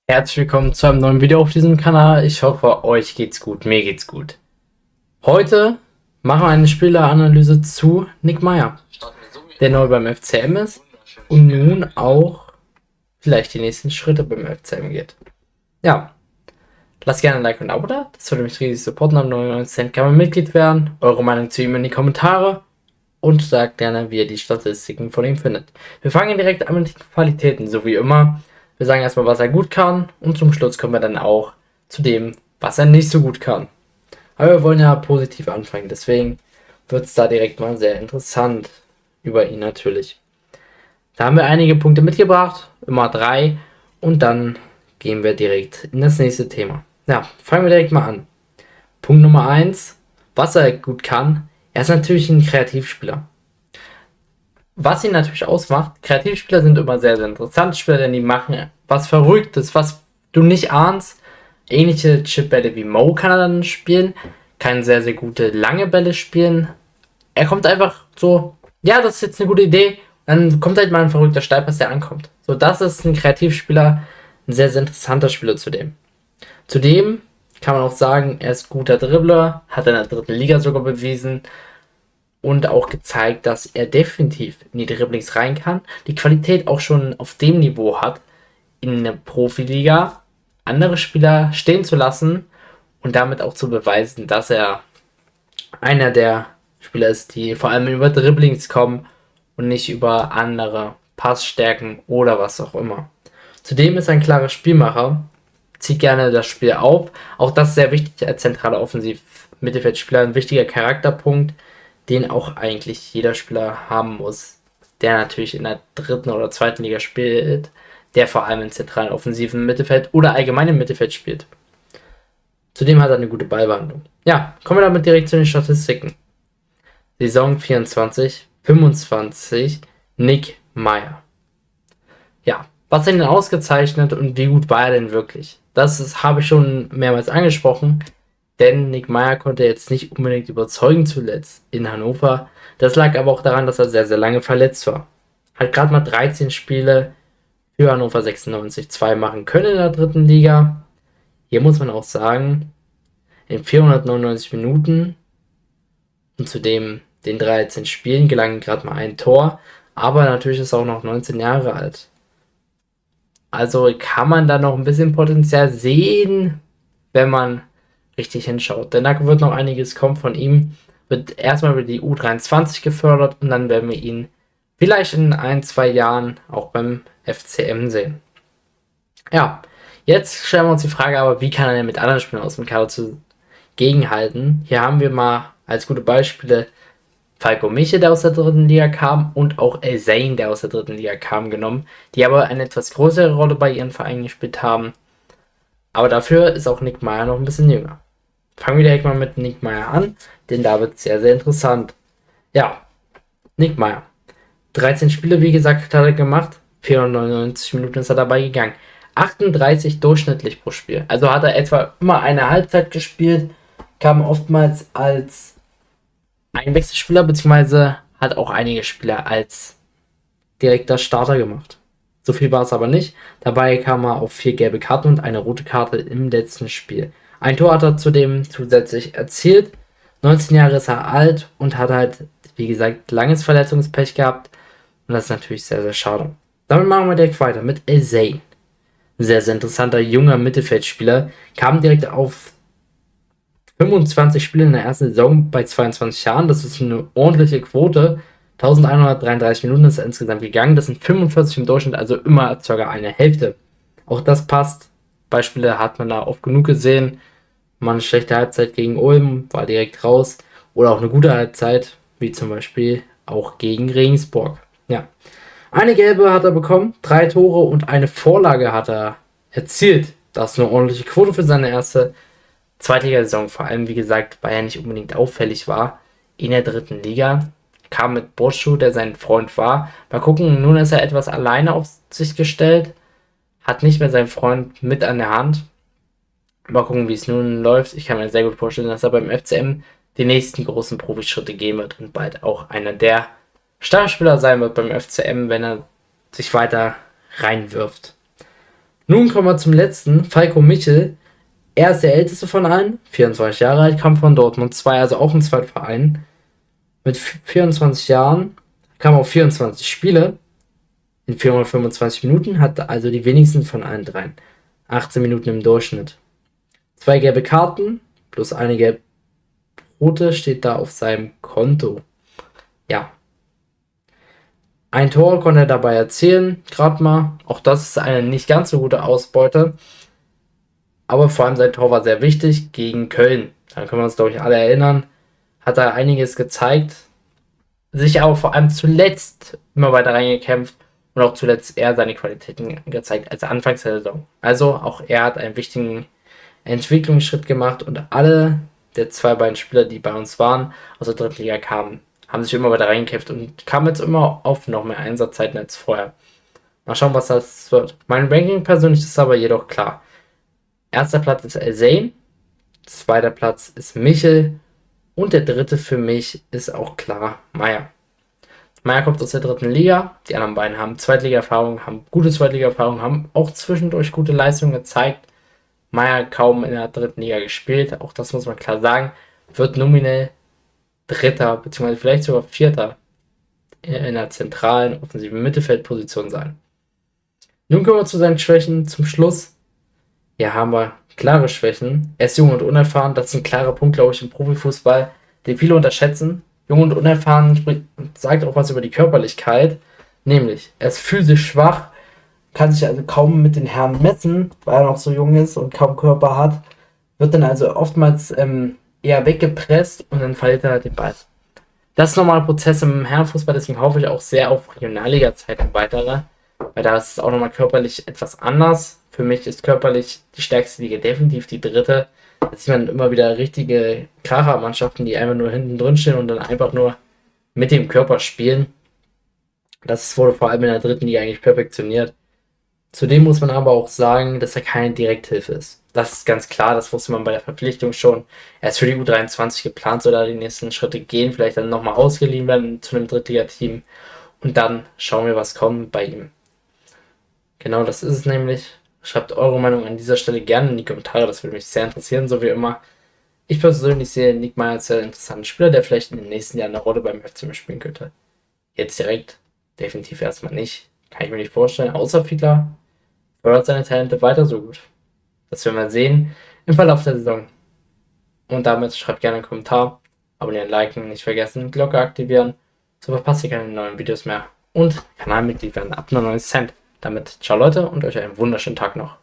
Herzlich willkommen zu einem neuen Video auf diesem Kanal. Ich hoffe, euch geht's gut. Mir geht's gut. Heute machen wir eine Spieleranalyse zu Nick Meyer, der neu beim FCM ist und nun auch vielleicht die nächsten Schritte beim FCM geht. Ja, lasst gerne ein Like und ein Abo da. Das würde mich riesig supporten. Am 99 Cent kann man Mitglied werden. Eure Meinung zu ihm in die Kommentare und sagt gerne, wie ihr die Statistiken von ihm findet. Wir fangen direkt an mit den Qualitäten, so wie immer. Wir sagen erstmal, was er gut kann und zum Schluss kommen wir dann auch zu dem, was er nicht so gut kann. Aber wir wollen ja positiv anfangen, deswegen wird es da direkt mal sehr interessant über ihn natürlich. Da haben wir einige Punkte mitgebracht, immer 3, und dann gehen wir direkt in das nächste Thema. Ja, fangen wir direkt mal an. Punkt Nummer 1, was er gut kann, er ist natürlich ein Kreativspieler. Was ihn natürlich ausmacht, Kreativspieler sind immer sehr, sehr interessante Spieler, denn die machen was Verrücktes, was du nicht ahnst. Ähnliche Chipbälle wie Mo kann er dann spielen, kann sehr, sehr gute lange Bälle spielen. Er kommt einfach so, ja, das ist jetzt eine gute Idee, dann kommt halt mal ein verrückter Steilpass, der ankommt. So, das ist ein Kreativspieler, ein sehr, sehr interessanter Spieler zudem. Zudem kann man auch sagen, er ist guter Dribbler, hat in der dritten Liga sogar bewiesen, und auch gezeigt, dass er definitiv in die Dribblings rein kann, die Qualität auch schon auf dem Niveau hat, in der Profiliga andere Spieler stehen zu lassen und damit auch zu beweisen, dass er einer der Spieler ist, die vor allem über Dribblings kommen und nicht über andere Passstärken oder was auch immer. Zudem ist er ein klarer Spielmacher, zieht gerne das Spiel auf. Auch das ist sehr wichtig als zentraler Offensiv-Mittelfeldspieler, ein wichtiger Charakterpunkt, den auch eigentlich jeder Spieler haben muss, der natürlich in der dritten oder zweiten Liga spielt, der vor allem im zentralen offensiven Mittelfeld oder allgemein im Mittelfeld spielt. Zudem hat er eine gute Ballbehandlung. Ja, kommen wir damit direkt zu den Statistiken. Saison 24, 25, Nick Meyer. Ja, was hat ihn ausgezeichnet und wie gut war er denn wirklich? Habe ich schon mehrmals angesprochen. Denn Nick Meyer konnte jetzt nicht unbedingt überzeugen zuletzt in Hannover. Das lag aber auch daran, dass er sehr, sehr lange verletzt war. Hat gerade mal 13 Spiele für Hannover 96 2 machen können in der dritten Liga. Hier muss man auch sagen, in 499 Minuten und zudem den 13 Spielen gelang gerade mal ein Tor. Aber natürlich ist er auch noch 19 Jahre alt. Also kann man da noch ein bisschen Potenzial sehen, wenn man richtig hinschaut. Denn da wird noch einiges kommen von ihm. Wird erstmal über die U23 gefördert und dann werden wir ihn vielleicht in 1, 2 Jahren auch beim FCM sehen. Ja, jetzt stellen wir uns die Frage aber, wie kann er denn mit anderen Spielern aus dem Kader gegenhalten? Hier haben wir mal als gute Beispiele Falco Miche, der aus der dritten Liga kam, und auch El Zain, der aus der dritten Liga kam, genommen, die aber eine etwas größere Rolle bei ihren Vereinen gespielt haben. Aber dafür ist auch Nick Meyer noch ein bisschen jünger. Fangen wir direkt mal mit Nick Meyer an, denn da wird es sehr, sehr interessant. Ja, Nick Meyer. 13 Spiele, wie gesagt, hat er gemacht. 499 Minuten ist er dabei gegangen. 38 durchschnittlich pro Spiel. Also hat er etwa immer eine Halbzeit gespielt, kam oftmals als Einwechselspieler, beziehungsweise hat auch einige Spieler als direkter Starter gemacht. So viel war es aber nicht. Dabei kam er auf 4 gelbe Karten und eine rote Karte im letzten Spiel. Ein Tor hat er zudem zusätzlich erzielt. 19 Jahre ist er alt und hat halt, wie gesagt, langes Verletzungspech gehabt. Und das ist natürlich sehr, sehr schade. Damit machen wir direkt weiter mit El Zain. Sehr, sehr interessanter junger Mittelfeldspieler. Kam direkt auf 25 Spiele in der ersten Saison bei 22 Jahren. Das ist eine ordentliche Quote. 1133 Minuten ist er insgesamt gegangen. Das sind 45 im Durchschnitt, also immer ca. eine Hälfte. Auch das passt. Beispiele hat man da oft genug gesehen. Mal eine schlechte Halbzeit gegen Ulm, war direkt raus. Oder auch eine gute Halbzeit, wie zum Beispiel auch gegen Regensburg. Ja. Eine gelbe hat er bekommen, 3 Tore und eine Vorlage hat er erzielt. Das ist eine ordentliche Quote für seine erste Zweitligasaison. Vor allem, wie gesagt, weil er nicht unbedingt auffällig war in der dritten Liga. Kam mit Boschu, der sein Freund war. Mal gucken, nun ist er etwas alleine auf sich gestellt. Hat nicht mehr seinen Freund mit an der Hand. Mal gucken, wie es nun läuft. Ich kann mir sehr gut vorstellen, dass er beim FCM die nächsten großen Profischritte gehen wird und bald auch einer der Stammspieler sein wird beim FCM, wenn er sich weiter reinwirft. Nun kommen wir zum letzten, Falco Michel. Er ist der älteste von allen, 24 Jahre alt, kam von Dortmund 2, also auch ein Zweitverein. Mit 24 Jahren kam auf 24 Spiele in 425 Minuten, hatte also die wenigsten von allen dreien. 18 Minuten im Durchschnitt. 2 gelbe Karten plus eine gelb-rote steht da auf seinem Konto. Ja. Ein Tor konnte er dabei erzielen, gerade mal. Auch das ist eine nicht ganz so gute Ausbeute. Aber vor allem sein Tor war sehr wichtig gegen Köln. Da können wir uns, glaube ich, alle erinnern. Hat er einiges gezeigt. Sich aber vor allem zuletzt immer weiter reingekämpft und auch zuletzt eher seine Qualitäten gezeigt als Anfangs der Saison. Also auch er hat einen wichtigen Entwicklungsschritt gemacht und alle der 2 beiden Spieler, die bei uns waren, aus der dritten Liga kamen, haben sich immer weiter reingekämpft und kamen jetzt immer auf noch mehr Einsatzzeiten als vorher. Mal schauen, was das wird. Mein Ranking persönlich ist aber jedoch klar. Erster Platz ist El-Zain, zweiter Platz ist Michel und der dritte für mich ist auch klar Meier. Meier kommt aus der dritten Liga, die anderen beiden haben Zweitliga-Erfahrung, haben gute Zweitliga-Erfahrung, haben auch zwischendurch gute Leistungen gezeigt. Meier kaum in der dritten Liga gespielt, auch das muss man klar sagen, wird nominell Dritter bzw. vielleicht sogar Vierter in der zentralen offensiven Mittelfeldposition sein. Nun kommen wir zu seinen Schwächen zum Schluss. Hier haben wir klare Schwächen. Er ist jung und unerfahren, das ist ein klarer Punkt, glaube ich, im Profifußball, den viele unterschätzen. Jung und unerfahren sagt auch was über die Körperlichkeit, nämlich er ist physisch schwach, kann sich also kaum mit den Herren messen, weil er noch so jung ist und kaum Körper hat, wird dann also oftmals eher weggepresst und dann verliert er halt den Ball. Das ist nochmal ein Prozess im Herrenfußball, deswegen hoffe ich auch sehr auf Regionalliga-Zeit und weitere, weil da ist es auch nochmal körperlich etwas anders. Für mich ist körperlich die stärkste Liga definitiv die dritte. Da sieht man immer wieder richtige Kracher-Mannschaften, die einfach nur hinten drin stehen und dann einfach nur mit dem Körper spielen. Das wurde vor allem in der dritten Liga eigentlich perfektioniert. Zudem muss man aber auch sagen, dass er keine Direkthilfe ist. Das ist ganz klar, das wusste man bei der Verpflichtung schon. Er ist für die U23 geplant, soll da die nächsten Schritte gehen, vielleicht dann nochmal ausgeliehen werden zu einem Drittliga-Team. Und dann schauen wir, was kommt bei ihm. Genau, das ist es nämlich. Schreibt eure Meinung an dieser Stelle gerne in die Kommentare, das würde mich sehr interessieren, so wie immer. Ich persönlich sehe Nick Meier als sehr interessanten Spieler, der vielleicht in den nächsten Jahren eine Rolle beim FCM spielen könnte. Jetzt direkt definitiv erstmal nicht. Kann ich mir nicht vorstellen, außer Fiedler fördert seine Talente weiter so gut. Das werden wir sehen im Verlauf der Saison. Und damit schreibt gerne einen Kommentar, abonnieren, liken, nicht vergessen, Glocke aktivieren, so verpasst ihr keine neuen Videos mehr. Und Kanalmitglied werden ab 99 Cent. Damit ciao Leute und euch einen wunderschönen Tag noch.